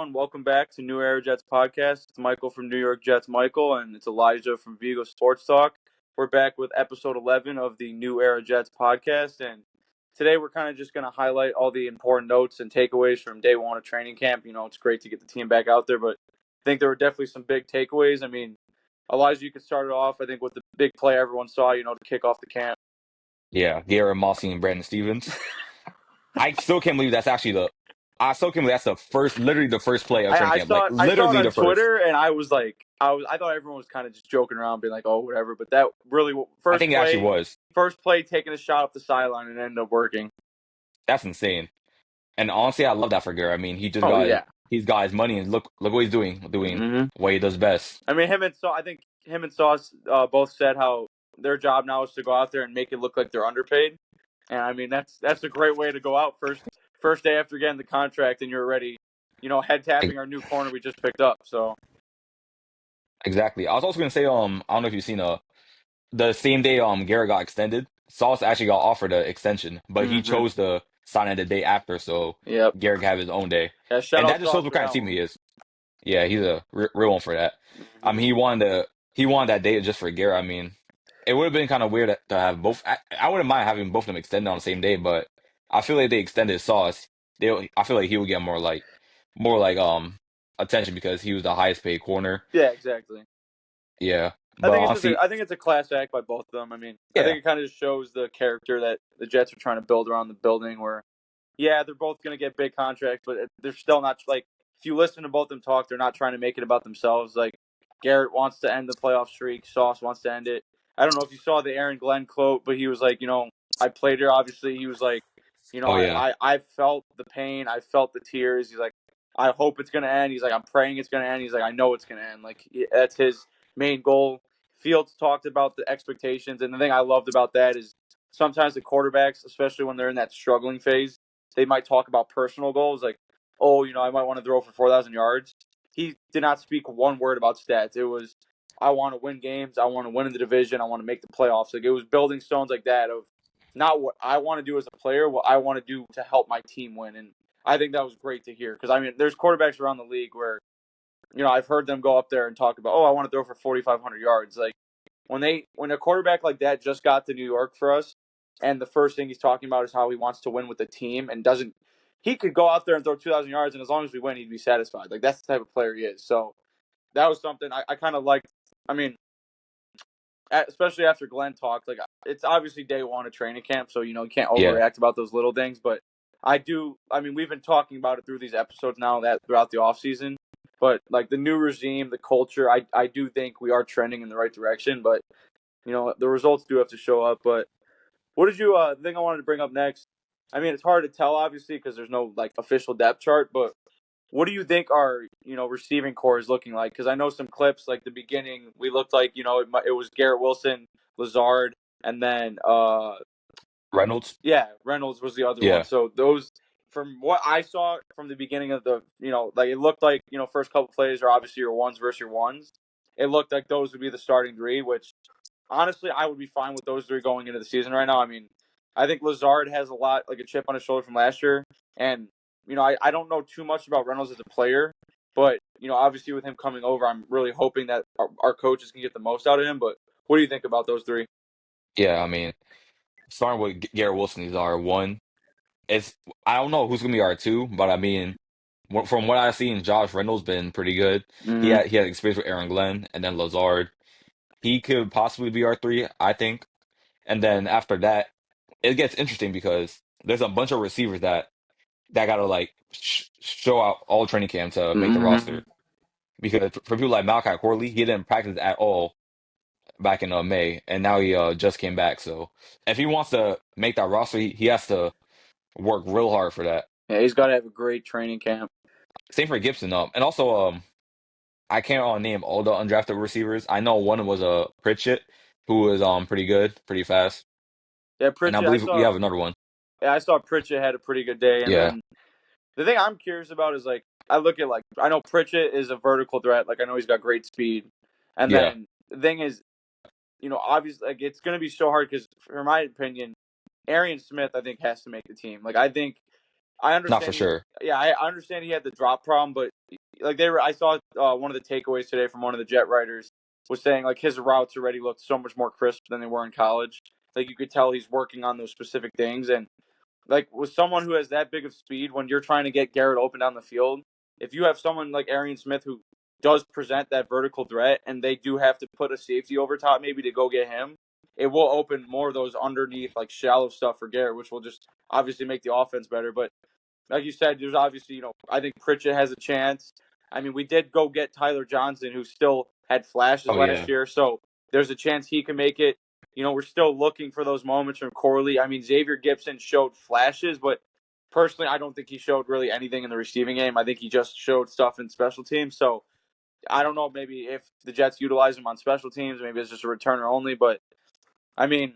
everyone. Welcome back to New Era Jets podcast. It's Michael from New York Jets, Michael, and it's Elijah from Vigo Sports Talk. We're back with episode 11 of the New Era Jets podcast, and today we're kind of just going to highlight all the important notes and takeaways from day one of training camp. You know, it's great to get the team back out there, but I think there were definitely some big takeaways. I mean, Elijah, you could start it off, I think, with the big play everyone saw, to kick off the camp. Yeah, Garrett Mossy and Brandon Stevens. I still can't believe that's actually I still can't believe that's literally the first play of training I camp. Like, saw it. I saw it literally on the first. Twitter, and I was like, I thought everyone was kind of just joking around, being like, "Oh, whatever." But that really I think it actually was. first play, taking a shot up the sideline, and ended up working. That's insane. And honestly, I love that for Garrett. I mean, Oh yeah. he's got his money, and look what he's doing Mm-hmm. what he does best. I mean, I think him and Sauce both said how their job now is to go out there and make it look like they're underpaid. And I mean, that's a great way to go out first day after getting the contract, and you're already, head tapping our new corner we just picked up. So Exactly. I was also gonna say, I don't know if you've seen the same day Garrett got extended, Sauce actually got offered an extension, but he chose to sign it the day after, so yep. Garrett could have his own day. Yeah, shout And out that just shows Sauce what for kind of that team one. he is. Yeah, he's a real one for that. I mean, he wanted that day just for Garrett. I mean, it would have been kind of weird to have both. I wouldn't mind having both of them extended on the same day, but I feel like they extended Sauce. I feel like he would get more like attention because he was the highest paid corner. Yeah, exactly. Yeah, but honestly, I think it's a class act by both of them. I mean, I yeah, think it kind of just shows the character that the Jets are trying to build around the building. Where, yeah, they're both going to get big contracts, but they're still not like. If you listen to both of them talk, they're not trying to make it about themselves. Like Garrett wants to end the playoff streak, Sauce wants to end it. I don't know if you saw the Aaron Glenn quote, but he was like, I played here. Obviously, he was like, oh yeah, I felt the pain, I felt the tears. He's like, I hope it's going to end. He's like, I'm praying it's going to end. He's like, I know it's going to end. Like that's his main goal. Fields talked about the expectations, and the thing I loved about that is sometimes the quarterbacks, especially when they're in that struggling phase, they might talk about personal goals, like, oh, I might want to throw for 4,000 yards. He did not speak one word about stats. It was, I want to win games, I want to win in the division, I want to make the playoffs. Like it was building stones like that of not what I want to do as a player, what I want to do to help my team win, and I think that was great to hear because I mean, there's quarterbacks around the league where I've heard them go up there and talk about, oh, I want to throw for 4,500 yards. Like when a quarterback like that just got to New York for us, and the first thing he's talking about is how he wants to win with the team and doesn't. He could go out there and throw 2,000 yards, and as long as we win, he'd be satisfied. Like that's the type of player he is. So that was something I kind of liked. I mean, especially after Glenn talked, like it's obviously day one of training camp, so you can't yeah, overreact about those little things. But I do. I mean, we've been talking about it through these episodes now that throughout the offseason. But like the new regime, the culture, I do think we are trending in the right direction. But the results do have to show up. But what did you the thing I wanted to bring up next? I mean, it's hard to tell obviously because there's no like official depth chart. But what do you think our receiving core is looking like? Because I know some clips like the beginning, we looked like it was Garrett Wilson, Lazard, and then Reynolds. yeah, Reynolds was the other one. Yeah, So those, from what I saw from the beginning of the, like it looked like, first couple plays are obviously your ones versus your ones. It looked like those would be the starting three, which honestly I would be fine with those three going into the season right now. I mean, I think Lazard has a lot, like a chip on his shoulder from last year. And, I don't know too much about Reynolds as a player, but, obviously with him coming over, I'm really hoping that our coaches can get the most out of him. But what do you think about those three? yeah. I mean, starting with Garrett Wilson, he's R1. It's I don't know who's gonna be R2, but I mean, from what I've seen, Josh Reynolds been pretty good. Mm-hmm. He had experience with Aaron Glenn, and then Lazard. He could possibly be R3, I think. And then after that, it gets interesting because there's a bunch of receivers that gotta like show out all training camp to make the Mm-hmm. roster. Because for people like Malachi Corley, he didn't practice at all back in May, and now he just came back. So if he wants to make that roster, he has to work real hard for that. Yeah, he's got to have a great training camp. Same for Gibson, and also I can't name all the undrafted receivers. I know one was a Pritchett, who was pretty good, pretty fast, Yeah, and I Pritchett. believe we have another one. I saw Pritchett had a pretty good day, and Yeah, then the thing I'm curious about is like I look at like I know Pritchett is a vertical threat. Like I know he's got great speed, and yeah, then the thing is, obviously like it's going to be so hard because, for my opinion, Arian Smith I think has to make the team. Like I think I Not for understand. sure. Yeah, I understand he had the drop problem, but like they were, I saw one of the takeaways today from one of the Jet writers was saying like his routes already looked so much more crisp than they were in college. Like you could tell he's working on those specific things, and like with someone who has that big of speed, when you're trying to get Garrett open down the field, if you have someone like Arian Smith who does present that vertical threat, and they do have to put a safety over top maybe to go get him, it will open more of those underneath like shallow stuff for Garrett, which will just obviously make the offense better. But like you said, there's obviously, I think Pritchett has a chance. I mean, we did go get Tyler Johnson, who still had flashes Oh last yeah, year, so there's a chance he can make it. We're still looking for those moments from Corley. I mean, Xavier Gibson showed flashes, but personally, I don't think he showed really anything in the receiving game. I think he just showed stuff in special teams. So I don't know, maybe if the Jets utilize him on special teams, maybe it's just a returner only. But I mean,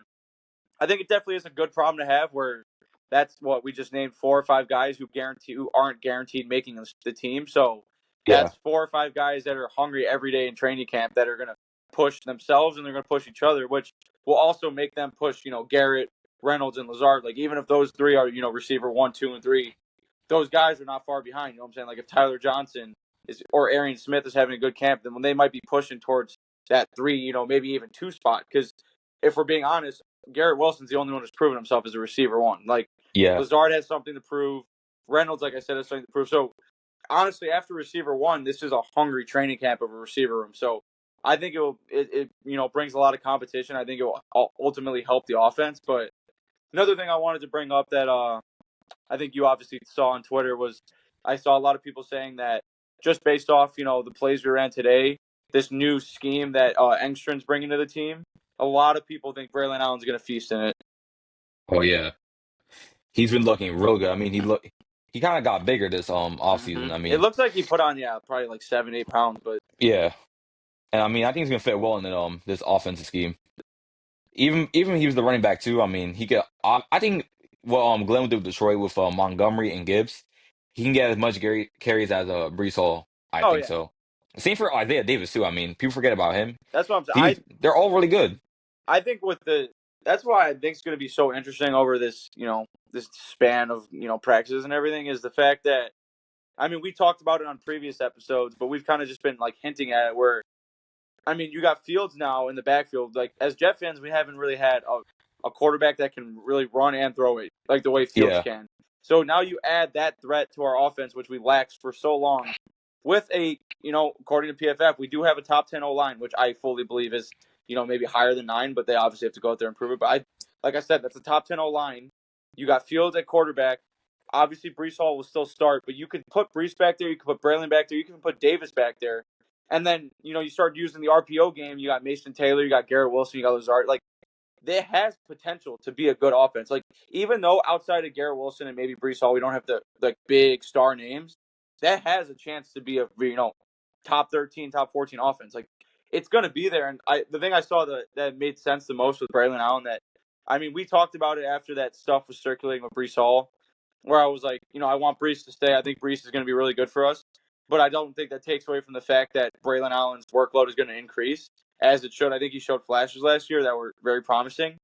I think it definitely is a good problem to have where that's what we just named 4 or 5 guys who aren't guaranteed making the team. So yeah, that's 4 or 5 guys that are hungry every day in training camp that are going to push themselves and they're going to push each other, which will also make them push, Garrett, Reynolds, and Lazard. Like even if those three are, receiver 1, 2, and 3, those guys are not far behind. You know what I'm saying? Like if Tyler Johnson is or Arian Smith is having a good camp, then they might be pushing towards that 3, maybe even 2 spot. Because if we're being honest, Garrett Wilson's the only one who's proven himself as a receiver 1. Like yeah, Lazard has something to prove. Reynolds, like I said, has something to prove. So honestly, after receiver 1, this is a hungry training camp of a receiver room. So I think it brings a lot of competition. I think it will ultimately help the offense. But another thing I wanted to bring up that I think you obviously saw on Twitter was I saw a lot of people saying that just based off, the plays we ran today, this new scheme that Engstrom's bringing to the team, a lot of people think Braylon Allen's going to feast in it. oh yeah. He's been looking real good. I mean, he kind of got bigger this off season. I It mean, looks like he put on, yeah, probably like 7, 8 pounds, but yeah, and I mean, I think he's gonna fit well in this offensive scheme. Even he was the running back too. I mean, he could. I think what Glenn would do with Detroit with Montgomery and Gibbs, he can get as much carries as Brees Hall. I oh think yeah, so. Same for Isaiah Davis too. I mean, people forget about him. that's what I'm saying. They're all really good. I think that's why I think it's going to be so interesting over this, this span of, practices and everything is the fact that, I mean, we talked about it on previous episodes, but we've kind of just been like hinting at it where, I mean, you got Fields now in the backfield. Like as Jet fans, we haven't really had a quarterback that can really run and throw it like the way Fields Yeah, can. So now you add that threat to our offense, which we lacked for so long. With according to PFF, we do have a top 10 O line, which I fully believe is, maybe higher than 9, but they obviously have to go out there and prove it. But like I said, that's a top 10 O line. You got Fields at quarterback. Obviously, Brees Hall will still start, but you could put Brees back there. You could put Braylon back there. You can put Davis back there. And then, you start using the RPO game. You got Mason Taylor, you got Garrett Wilson, you got Lazard. Like, there has potential to be a good offense. Like, even though outside of Garrett Wilson and maybe Brees Hall, we don't have the like big star names, that has a chance to be a top 13, top 14 offense. Like, it's going to be there. And the thing I saw that made sense the most with Braylon Allen, that I mean, we talked about it after that stuff was circulating with Brees Hall, where I was like, I want Brees to stay. I think Brees is going to be really good for us. But I don't think that takes away from the fact that Braylon Allen's workload is going to increase as it should. I think he showed flashes last year that were very promising.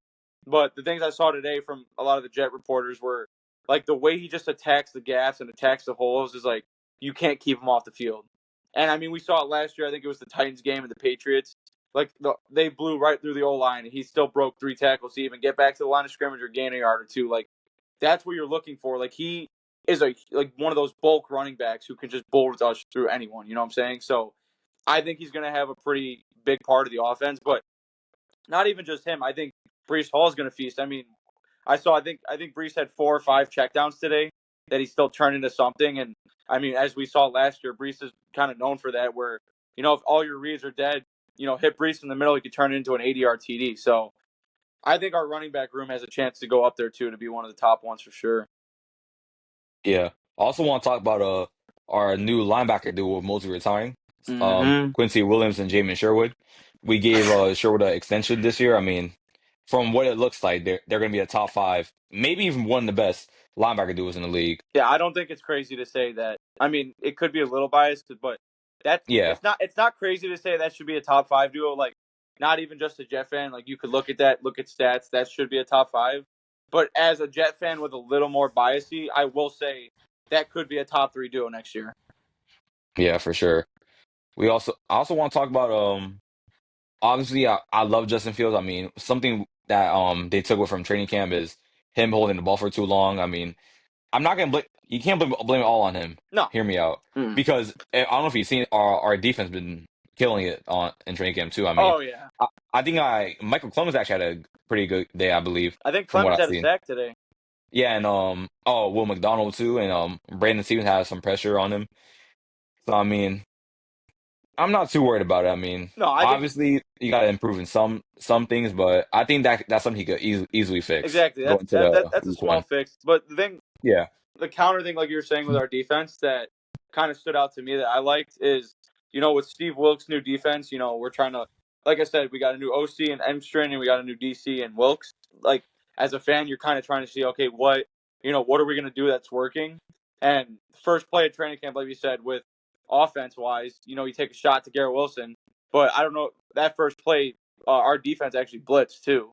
But the things I saw today from a lot of the Jet reporters were like the way he just attacks the gaps and attacks the holes is like you can't keep him off the field. And I mean, we saw it last year. I think it was the Titans game and the Patriots. Like they blew right through the O line, and he still broke 3 tackles to even get back to the line of scrimmage or gain a yard or two. Like that's what you're looking for. Like he is one of those bulk running backs who can just bulldoze through anyone. You know what I'm saying? So I think he's going to have a pretty big part of the offense. But not even just him. I think Brees Hall is going to feast. I mean, I think Brees had 4 or 5 checkdowns today that he still turned into something. And I mean, as we saw last year, Brees is kind of known for that. Where if all your reads are dead, hit Brees in the middle, he could turn it into an 80-yard TD. So I think our running back room has a chance to go up there too to be one of the top ones for sure. yeah. I also want to talk about our new linebacker duo with Mosley retiring. Mm-hmm. Quincy Williams and Jamin Sherwood. We gave Sherwood an extension this year. I mean, from what it looks like, they're going to be a top 5, maybe even one of the best linebacker duos in the league. Yeah, I don't think it's crazy to say that. I mean, it could be a little biased, but that's Yeah, it's not crazy to say that should be a top 5 duo. Like, not even just a Jet fan. Like, you could look at that, look at stats. That should be a top 5. But as a Jet fan with a little more biasy, I will say that could be a top 3 duo next year. Yeah, for sure. I also want to talk about obviously I love Justin Fields. I mean, something that they took away from training camp is him holding the ball for too long. I mean, I'm not gonna blame you can't blame it all on him. No. Hear me out. Mm. Because I don't know if you've seen our defense been killing it on in training camp too. I mean, Oh yeah. I think Michael Clemens actually had a pretty good day, I believe, I think from what Clemens I've had a seen. sack today. Yeah, and Will McDonald too, and Brandon Stevens has some pressure on him. So I mean, I'm not too worried about it. I mean, No, I think obviously you got to improve in some things, but I think that's something he could easily fix exactly. going to the That's a week small one. fix. But the thing, Yeah. the counter thing, like you were saying with our defense, that kind of stood out to me that I liked is, with Steve Wilkes' new defense, we're trying to, like I said, we got a new OC and Emstrin, and we got a new DC and Wilkes. Like, as a fan, you're kind of trying to see, okay, what are we going to do that's working? And first play of training camp, like you said, with offense wise, you take a shot to Garrett Wilson, but I don't know, that first play, our defense actually blitzed too.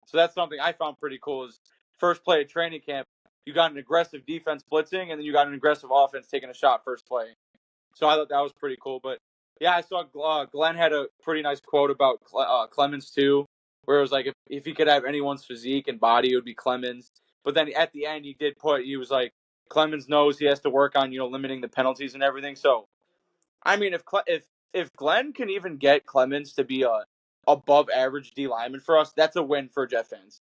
So that's something I found pretty cool is first play of training camp, you got an aggressive defense blitzing, and then you got an aggressive offense taking a shot first play. So I thought that was pretty cool. But yeah, I saw Glenn had a pretty nice quote about Clemens too, where it was like if he could have anyone's physique and body, it would be Clemens. But then at the end, he was like Clemens knows he has to work on limiting the penalties and everything. So I mean, if Glenn can even get Clemens to be a above average D lineman for us, that's a win for Jet fans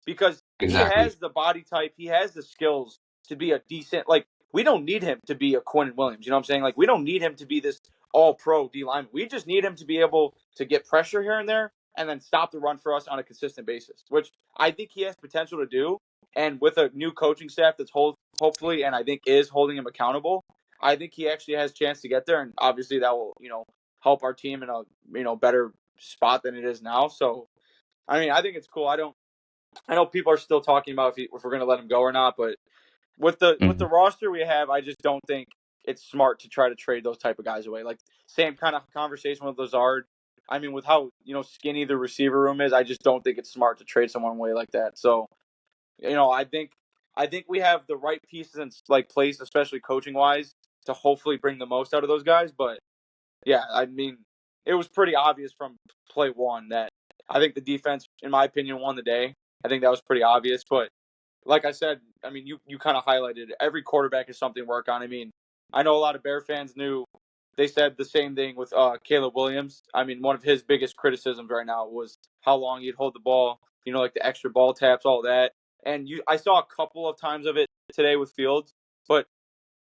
because he Exactly. has the body type, he has the skills to be a decent. Like we don't need him to be a Quinn Williams. You know what I'm saying? Like we don't need him to be this all pro D lineman. We just need him to be able to get pressure here and there and then stop the run for us on a consistent basis, which I think he has potential to do. And with a new coaching staff that's hopefully and I think is holding him accountable, I think he actually has a chance to get there. And obviously that will help our team in a better spot than it is now. So I mean I think it's cool. I know people are still talking about if we're going to let him go or not, but with the Mhm. roster we have, I just don't think it's smart to try to trade those type of guys away. Like same kind of conversation with Lazard. I mean, with how skinny the receiver room is, I just don't think it's smart to trade someone away like that. So I think we have the right pieces in like place, especially coaching wise, to hopefully bring the most out of those guys. But yeah, I mean, it was pretty obvious from play one that I think the defense, in my opinion, won the day. I think that was pretty obvious. But like I said, I mean, you kind of highlighted it. Every quarterback is something to work on. I mean, I know a lot of Bear fans knew they said the same thing with Caleb Williams. I mean, one of his biggest criticisms right now was how long he'd hold the ball, like the extra ball taps, all that. And I saw a couple of times of it today with Fields, but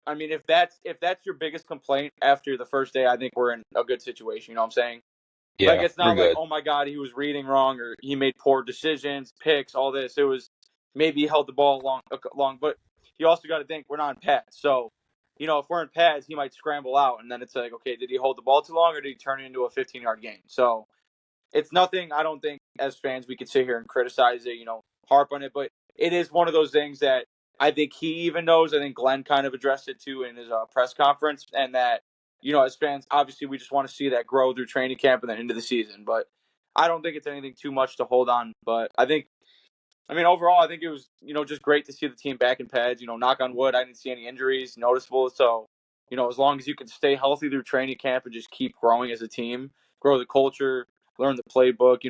I mean, if that's your biggest complaint after the first day, I think we're in a good situation. You know what I'm saying? Like Yeah, it's we're not like, good. oh my God, he was reading wrong or he made poor decisions, picks, all this. It was maybe he held the ball long, but you also got to think we're not in pads. So, if we're in pads, he might scramble out, and then it's like, okay, did he hold the ball too long or did he turn it into a 15-yard gain? So it's nothing. I don't think as fans we could sit here and criticize it, harp on it, but it is one of those things that I think he even knows. I think Glenn kind of addressed it too in his press conference, and that as fans, obviously we just want to see that grow through training camp and then into the season. But I don't think it's anything too much to hold on. But I mean, overall, I think it was, just great to see the team back in pads. Knock on wood, I didn't see any injuries noticeable. So, as long as you can stay healthy through training camp and just keep growing as a team, grow the culture, learn the playbook,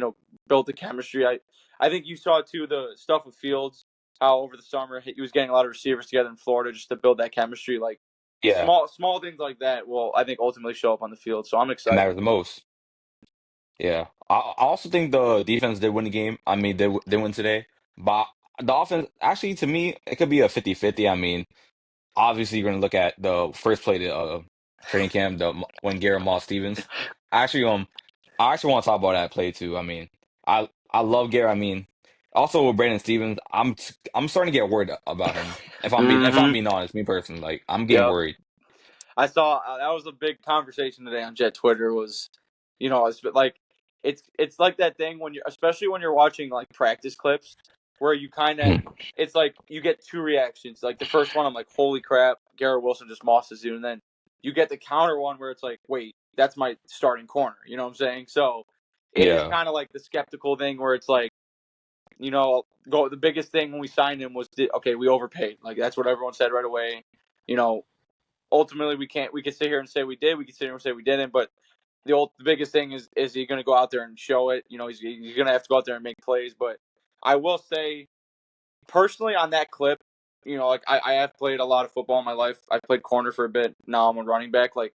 build the chemistry. I think you saw too the stuff with Fields, how over the summer he was getting a lot of receivers together in Florida just to build that chemistry. Like Yeah, small things like that will, I think, ultimately show up on the field. So I'm it excited. matters the most. Yeah, I also think the defense did win the game. I mean, they win today, but the offense actually to me it could be a 50-50. I mean, obviously you're gonna look at the first play to training camp, the when Garrett Moss Stevens. Actually, I actually want to talk about that play too. I mean, I love Garrett. I mean, also with Brandon Stevens, I'm starting to get worried about him. If I'm Mm-hmm. being honest, me personally, like I'm getting Yep. worried. I saw that was a big conversation today on Jet Twitter. Was it's like it's like that thing when you're especially when you're watching like practice clips where you kind of Mhm. it's like you get two reactions. Like the first one, I'm like, holy crap, Garrett Wilson just mossed the zoo, and then you get the counter one where it's like, wait, that's my starting corner. You know what I'm saying? So it is Yeah, kind of like the skeptical thing where it's like go. The biggest thing when we signed him was okay, we overpaid. Like that's what everyone said right away. You know, ultimately we can't. We could sit here and say we did. We could sit here and say we didn't. But the biggest thing is he going to go out there and show it? He's going to have to go out there and make plays. But I will say personally on that clip, like I have played a lot of football in my life. I've played corner for a bit. Now I'm a running back. Like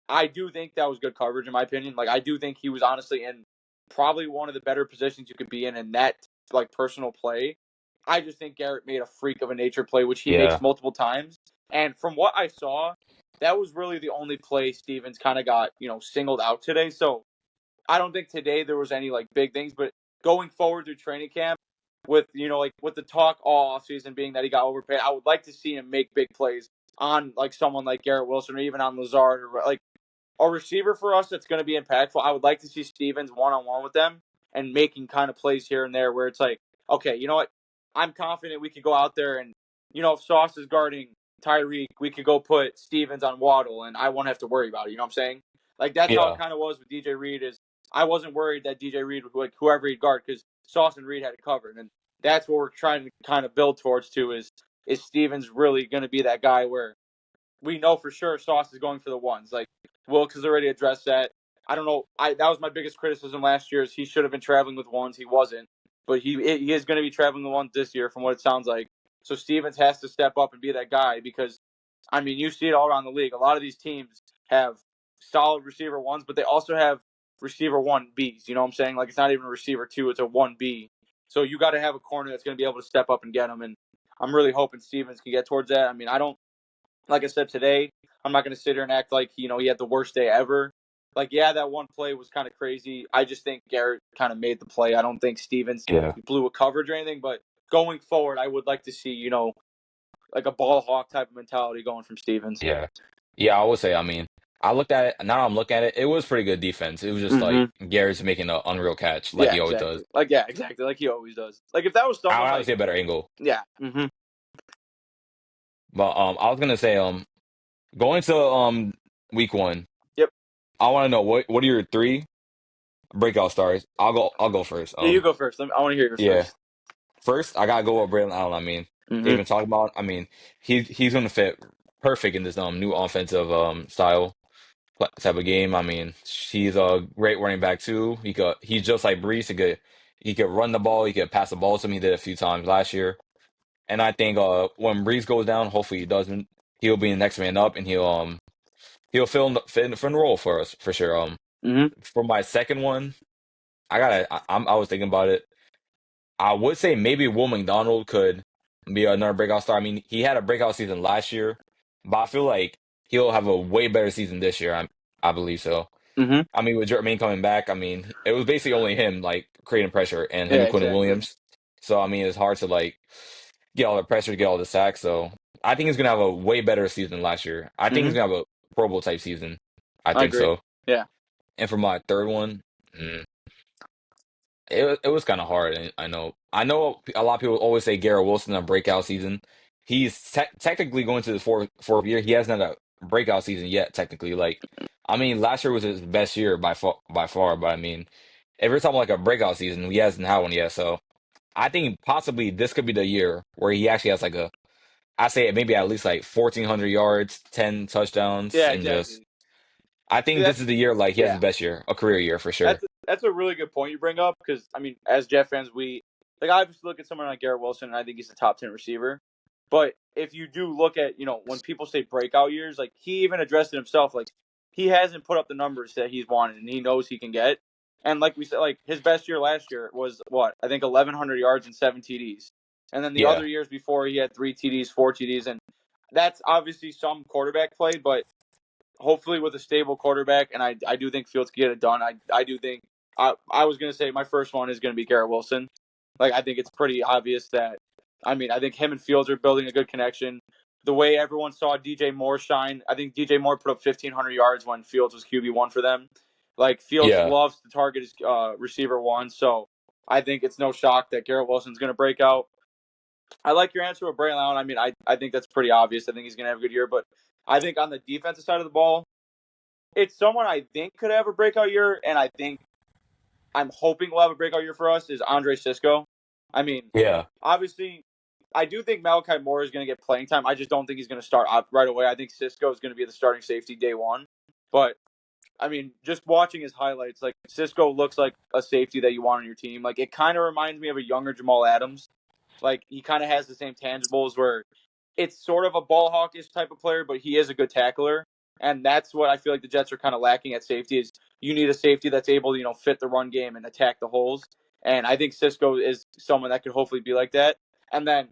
I do think that was good coverage in my opinion. Like I do think he was honestly in probably one of the better positions you could be in that like personal play. I just think Garrett made a freak of a nature play, which he makes Yeah. multiple times. And from what I saw, that was really the only play Stevens kind of got, singled out today. So I don't think today there was any like big things, but going forward through training camp with like with the talk all offseason being that he got overpaid, I would like to see him make big plays on like someone like Garrett Wilson or even on Lazard or like a receiver for us that's going to be impactful. I would like to see Stevens one on one with them and making kind of plays here and there where it's like, okay, you know what? I'm confident we could go out there and if Sauce is guarding Tyreek, we could go put Stevens on Waddle and I won't have to worry about it. You know what I'm saying? Like that's how it Yeah. kind of was with DJ Reed. Is I wasn't worried that DJ Reed would like whoever he'd guard because Sauce and Reed had it covered, and that's what we're trying to kind of build towards. Too is Stevens really going to be that guy where we know for sure Sauce is going for the ones. Like Wilkes has already addressed that. I don't know. That was my biggest criticism last year. Is he should have been traveling with ones. He wasn't, but he is going to be traveling with ones this year, from what it sounds like. So Stevens has to step up and be that guy because, I mean, you see it all around the league. A lot of these teams have solid receiver ones, but they also have receiver 1Bs. You know what I'm saying? Like it's not even a receiver 2; it's a 1B. So you got to have a corner that's going to be able to step up and get them. And I'm really hoping Stevens can get towards that. I mean, I don't like I said today, I'm not going to sit here and act like, he had the worst day ever. Like, yeah, that one play was kind of crazy. I just think Garrett kind of made the play. I don't think Stevens Yeah. blew a coverage or anything, but going forward, I would like to see, like a ball hawk type of mentality going from Stevens. Yeah. Yeah, I would say, I mean, I looked at it, now I'm looking at it, it was pretty good defense. It was just like Mm-hmm. Gary's making an unreal catch like Yeah, he always does. exactly. Like, yeah, exactly. Like he always does. Like, if that was I would someone have to like, say a better angle. yeah. Mm-hmm. But I was gonna say, going to week one, Yep. I wanna know what are your three breakout stars? I'll go first. Yeah, you go first. I want to hear yours Yeah. first. First, I gotta go with Braylon Allen. I mean, can't Mm-hmm. even talk about. I mean, he's gonna fit perfect in this new offensive style type of game. I mean, he's a great running back too. He's just like Brees. He could run the ball. He could pass the ball to him. He did a few times last year. And I think when Brees goes down, hopefully he doesn't. He'll be the next man up, and he'll fill in the role for us for sure. Mm-hmm. For my second one, I was thinking about it. I would say maybe Will McDonald could be another breakout star. I mean, he had a breakout season last year, but I feel like he'll have a way better season this year. I believe so. Mm-hmm. I mean, with Jermaine coming back, I mean, it was basically only him like creating pressure and him Yeah, and Quentin exactly. Williams. So I mean, it's hard to like get all the pressure, get all the sacks. So I think he's gonna have a way better season than last year. I think Mm-hmm. he's gonna have a Pro Bowl type season. I I think agree. so. Yeah. And for my third one. It was kind of hard. I know. I know a lot of people always say Garrett Wilson a breakout season. He's technically going to his fourth year. He hasn't had a breakout season yet. Technically, like I mean, last year was his best year by far. But I mean, if you're talking like a breakout season, he hasn't had one yet. So I think possibly this could be the year where he actually has like I say maybe at least like 1,400 yards, 10 touchdowns, Yeah, and just exactly. I See, think this that's is the year like he has yeah. his best year, a career year for sure. That's a really good point you bring up because I mean, as Jet fans, we like I obviously look at someone like Garrett Wilson, and I think he's a top 10 receiver. But if you do look at when people say breakout years, like he even addressed it himself, like he hasn't put up the numbers that he's wanted, and he knows he can get. And like we said, like his best year last year was what I think 1,100 yards and 7 TDs, and then the Yeah, other years before he had 3 TDs, 4 TDs, and that's obviously some quarterback play, but hopefully with a stable quarterback, and I do think Fields can get it done. I do think I was gonna say my first one is gonna be Garrett Wilson. Like I think it's pretty obvious that I think him and Fields are building a good connection. The way everyone saw DJ Moore shine, I think DJ Moore put up 1,500 yards when Fields was QB1 for them. Like Fields yeah, loves to target his receiver one, so I think it's no shock that Garrett Wilson's going to break out. I like your answer with Braylon Allen. I mean, I think that's pretty obvious. I think he's going to have a good year, but I think on the defensive side of the ball, it's someone I think could have a breakout year, and I'm hoping will have a breakout year for us is Andre Cisco. I mean, Yeah. obviously, I do think Malachi Moore is going to get playing time. I just don't think he's going to start out right away. I think Cisco is going to be the starting safety day one. But I mean, just watching his highlights, like Cisco looks like a safety that you want on your team. Like it kind of reminds me of a younger Jamal Adams. Like he kind of has the same tangibles where it's sort of a ball hawkish type of player, but he is a good tackler. And that's what I feel like the Jets are kind of lacking at safety is you need a safety that's able to, fit the run game and attack the holes. And I think Cisco is someone that could hopefully be like that. And then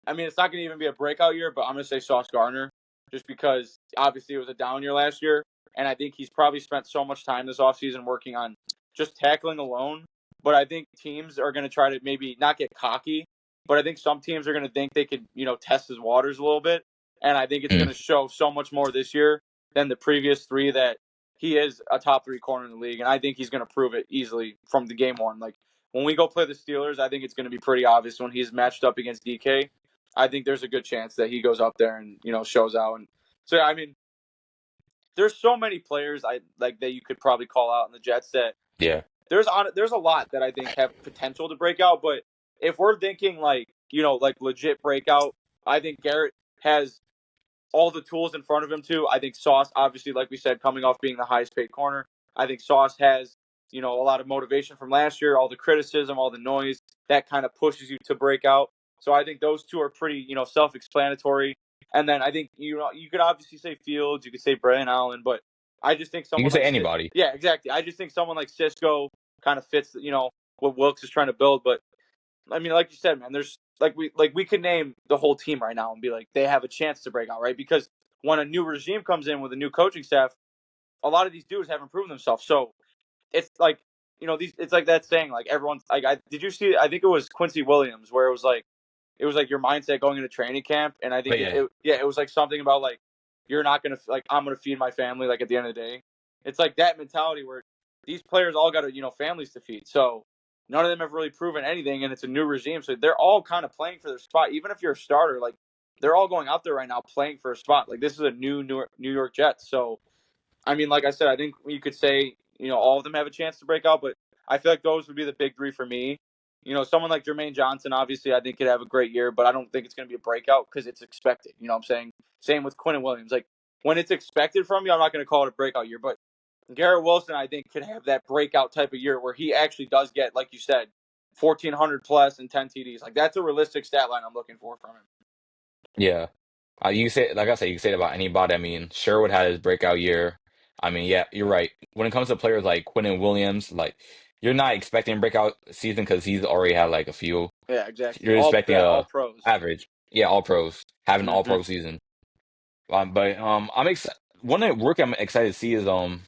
I mean, it's not going to even be a breakout year, but I'm going to say Sauce Gardner just because obviously it was a down year last year. And I think he's probably spent so much time this offseason working on just tackling alone. But I think teams are going to try to maybe not get cocky, but I think some teams are going to think they could, test his waters a little bit. And I think it's going Mm. to show so much more this year than the previous three that he is a top three corner in the league. And I think he's going to prove it easily from the game one. Like when we go play the Steelers, I think it's going to be pretty obvious when he's matched up against DK. I think there's a good chance that he goes up there and shows out. And so I mean, there's so many players I like that you could probably call out in the Jets that Yeah. there's a lot that I think have potential to break out. But if we're thinking like like legit breakout, I think Garrett has all the tools in front of him too. I think Sauce, obviously, like we said, coming off being the highest paid corner, I think Sauce has a lot of motivation from last year, all the criticism, all the noise that kind of pushes you to break out. So I think those two are pretty self-explanatory. And then I think you could obviously say Fields, you could say Brian Allen, but I just think You can someone say like anybody. yeah, exactly. I just think someone like Cisco kind of fits what Wilkes is trying to build. But I mean, like you said, man, there's we could name the whole team right now and be like they have a chance to break out, right? Because when a new regime comes in with a new coaching staff, a lot of these dudes haven't proven themselves. So it's like these. It's like that saying, like everyone's like, did you see? I think it was Quincy Williams where it was like your mindset going into training camp, and I think But yeah, it was like something about like you're not gonna like I'm gonna feed my family like at the end of the day. It's like that mentality where these players all got families to feed, so none of them have really proven anything, and it's a new regime, so they're all kind of playing for their spot. Even if you're a starter, like they're all going out there right now playing for a spot. Like this is a New York Jets, so I mean, like I said, I think you could say, all of them have a chance to break out, but I feel like those would be the big three for me. Someone like Jermaine Johnson, obviously, I think could have a great year, but I don't think it's going to be a breakout because it's expected. You know what I'm saying? Same with Quinn Williams. Like, when it's expected from you, I'm not going to call it a breakout year, but Garrett Wilson, I think, could have that breakout type of year where he actually does get, like you said, 1,400 plus and 10 TDs. Like, that's a realistic stat line I'm looking for from him. yeah. You say, like I said, you can say it about anybody. I mean, Sherwood had his breakout year. I mean, yeah, you're right. When it comes to players like Quentin Williams, like you're not expecting a breakout season because he's already had like a few. Yeah, exactly. You're expecting All a pros. average, yeah, all pros, having an all Mm-hmm. pro season. But I'm excited. One work I'm excited to see is I'm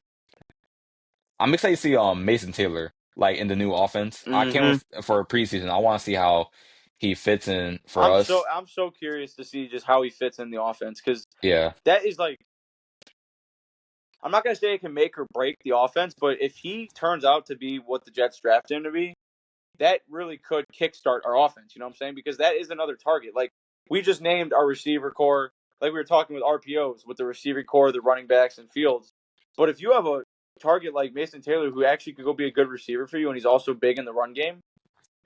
excited to see Mason Taylor like in the new offense. I can't Mm-hmm. wait for a preseason. I want to see how he fits in for us. I'm so curious to see just how he fits in the offense because Yeah, that is like I'm not gonna say it can make or break the offense, but if he turns out to be what the Jets draft him to be, that really could kickstart our offense. You know what I'm saying? Because that is another target. Like we just named our receiver core, like we were talking with RPOs with the receiver core, the running backs, and Fields. But if you have a target like Mason Taylor who actually could go be a good receiver for you, and he's also big in the run game,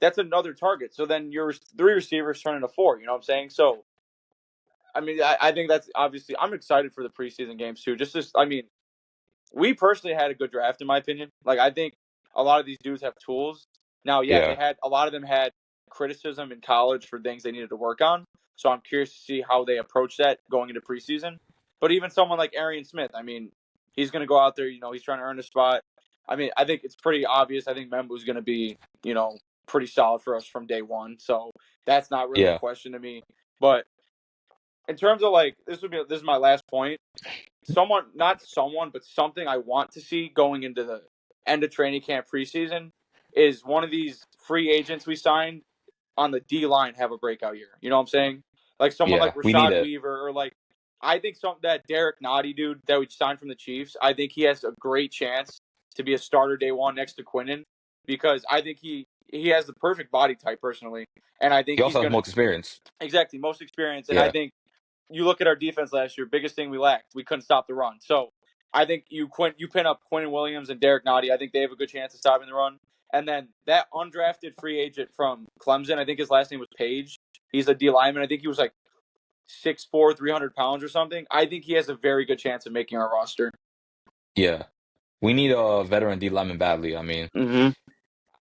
that's another target. So then your three receivers turn into four. You know what I'm saying? So I mean, I think that's obviously I'm excited for the preseason games too. I mean, we personally had a good draft in my opinion. Like I think a lot of these dudes have tools. Now, yeah, they yeah, had a lot of them had criticism in college for things they needed to work on. So I'm curious to see how they approach that going into preseason. But even someone like Arian Smith, I mean, he's going to go out there. He's trying to earn a spot. I mean, I think it's pretty obvious. I think Membu's going to be, pretty solid for us from day one. So that's not really a yeah, question to me. But in terms of like this is my last point. But something I want to see going into the end of training camp preseason is one of these free agents we signed on the D line have a breakout year. You know what I'm saying? Like someone like yeah. We need Rashad it. Weaver or like I think that Derek Nottie dude that we signed from the Chiefs. I think he has a great chance to be a starter day one next to Quinnen because I think he has the perfect body type personally, and I think He he's also has gonna more experience. exactly most experience, and I Yeah, think you look at our defense last year, biggest thing we lacked, we couldn't stop the run. So I think you pin up Quentin Williams and Derek Nottie. I think they have a good chance of stopping the run. And then that undrafted free agent from Clemson, I think his last name was Page. He's a D lineman. I think he was like 6'4", 300 pounds or something. I think he has a very good chance of making our roster. Yeah. We need a veteran D lineman badly. I mean, Mm-hmm.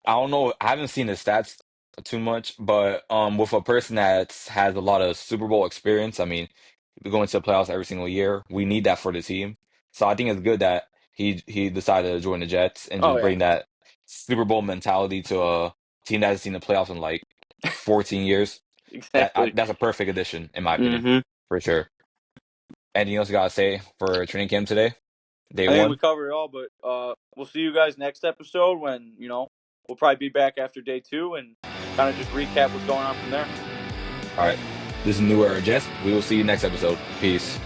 I don't know. I haven't seen his stats too much, but with a person that has a lot of Super Bowl experience, I mean, we go into the playoffs every single year. We need that for the team. So I think it's good that he decided to join the Jets and Oh just yeah, bring that Super Bowl mentality to a team that hasn't seen the playoffs in like 14 years. exactly. That's a perfect addition, in my opinion, Mm-hmm. for sure. Anything else you gotta say for training camp today, day I think we one? covered it all, but we'll see you guys next episode when we'll probably be back after day 2 and kind of just recap what's going on from there. All right. This is New Era Jets. We will see you next episode. Peace.